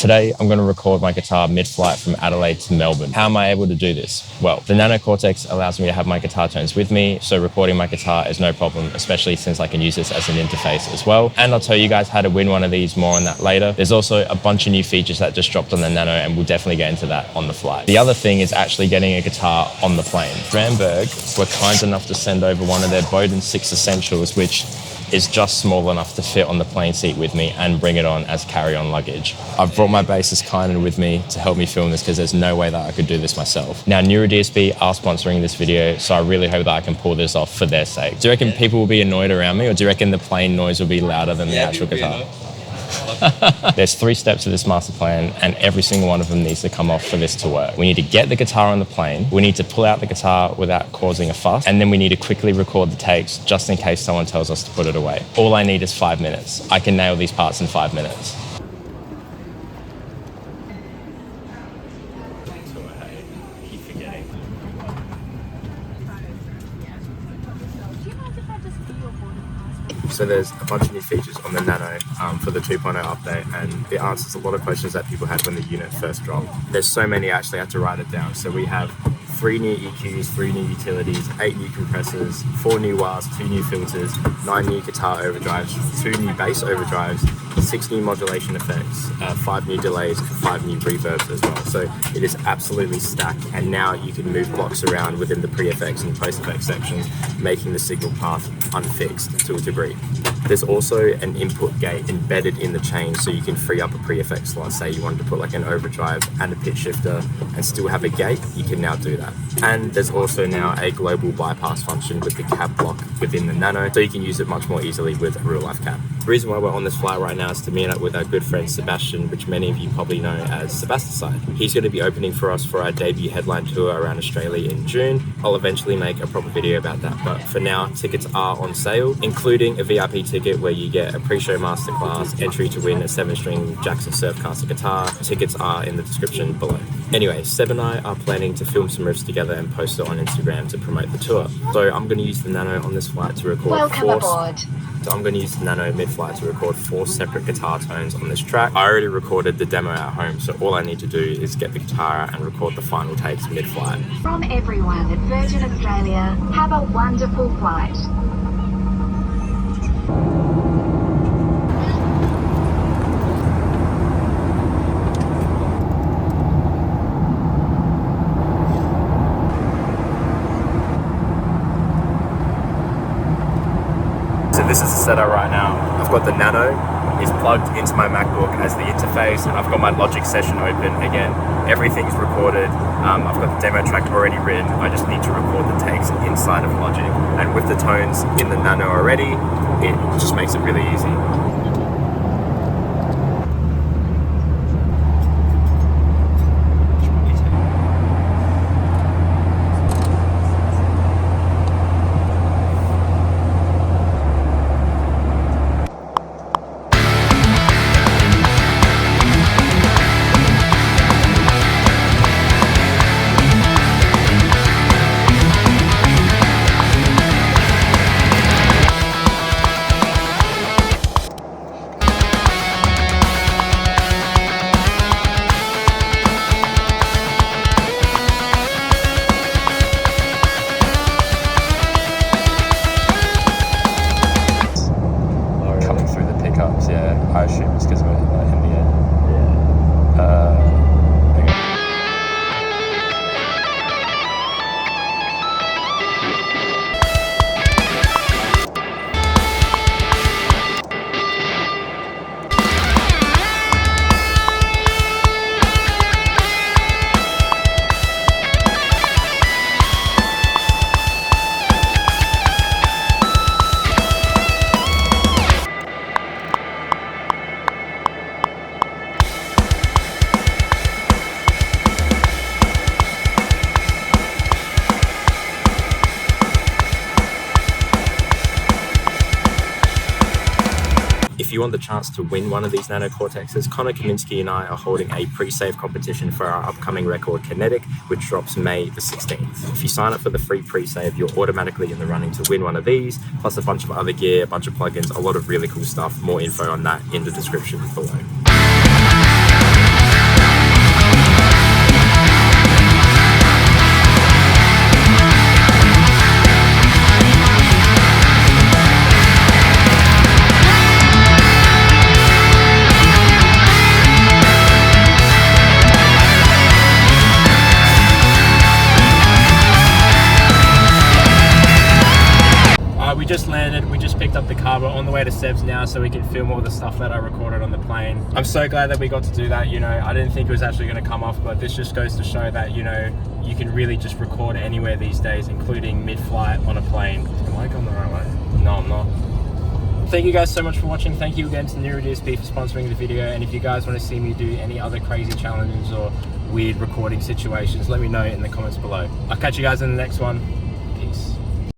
Today, I'm going to record my guitar mid-flight from Adelaide to Melbourne. How am I able to do this? Well, the Nano Cortex allows me to have my guitar tones with me, so recording my guitar is no problem, especially since I can use this as an interface as well. And I'll tell you guys how to win one of these, more on that later. There's also a bunch of new features that just dropped on the Nano, and we'll definitely get into that on the flight. The other thing is actually getting a guitar on the plane. Ramberg were kind enough to send over one of their Bowden 6 Essentials, which is just small enough to fit on the plane seat with me and bring it on as carry-on luggage. I've brought my bassist Keyan with me to help me film this because there's no way that I could do this myself. Now, Neuro DSP are sponsoring this video, so I really hope that I can pull this off for their sake. Do you reckon people will be annoyed around me, or do you reckon the plane noise will be louder than the actual guitar? There's 3 steps to this master plan, and every single one of them needs to come off for this to work. We need to get the guitar on the plane, we need to pull out the guitar without causing a fuss, and then we need to quickly record the takes just in case someone tells us to put it away. All I need is 5 minutes. I can nail these parts in 5 minutes. So there's a bunch of new features on the Nano for the 2.0 update, and it answers a lot of questions that people had when the unit first dropped. There's so many, I actually had to write it down. So we have 3 new EQs, 3 new utilities, 8 new compressors, 4 new wahs, 2 new filters, 9 new guitar overdrives, 2 new bass overdrives, 6 new modulation effects, 5 new delays, and 5 new reverbs as well. So it is absolutely stacked, and now you can move blocks around within the pre-effects and post-effects sections, making the signal path unfixed to a degree. There's also an input gate embedded in the chain, so you can free up a pre-effect slot. Say you wanted to put like an overdrive and a pitch shifter and still have a gate, you can now do that. And there's also now a global bypass function with the cab block within the Nano, so you can use it much more easily with a real-life cab. The reason why we're on this flight right now is to meet up with our good friend Sebastian, which many of you probably know as Sebasticide. He's going to be opening for us for our debut headline tour around Australia in June. I'll eventually make a proper video about that, but for now, tickets are on sale, including a VIP ticket where you get a pre-show masterclass, entry to win a 7-string Jackson Surfcaster guitar. Tickets are in the description below. Anyway, Seb and I are planning to film some riffs together and post it on Instagram to promote the tour. So I'm going to use the Nano on this flight to record So I'm going to use the Nano mid-flight to record 4 separate guitar tones on this track. I already recorded the demo at home, so all I need to do is get the guitar out and record the final takes mid-flight. From everyone at Virgin Australia, have a wonderful flight. So this is the setup right now. I've got the Nano, it's plugged into my MacBook as the interface, and I've got my Logic session open. Again, everything's recorded. I've got the demo track already written. I just need to record the takes inside of Logic. And with the tones in the Nano already, it just makes it really easy. Yeah, I assume it's because we're in the air. If you want the chance to win one of these Nano Cortexes, Connor Kaminsky and I are holding a pre-save competition for our upcoming record Kinetic, which drops May the 16th. If you sign up for the free pre-save, you're automatically in the running to win one of these, plus a bunch of other gear, a bunch of plugins, a lot of really cool stuff. More info on that in the description below. Seb's now so we can film all the stuff that I recorded on the plane. I'm so glad that we got to do that. You know, I didn't think it was actually going to come off, but this just goes to show that, you know, you can really just record anywhere these days, including mid-flight on a plane. Am I going the right way? No, I'm not. Thank you guys so much for watching. Thank you again to Nero DSP for sponsoring the video. And if you guys want to see me do any other crazy challenges or weird recording situations, let me know in the comments below. I'll catch you guys in the next one.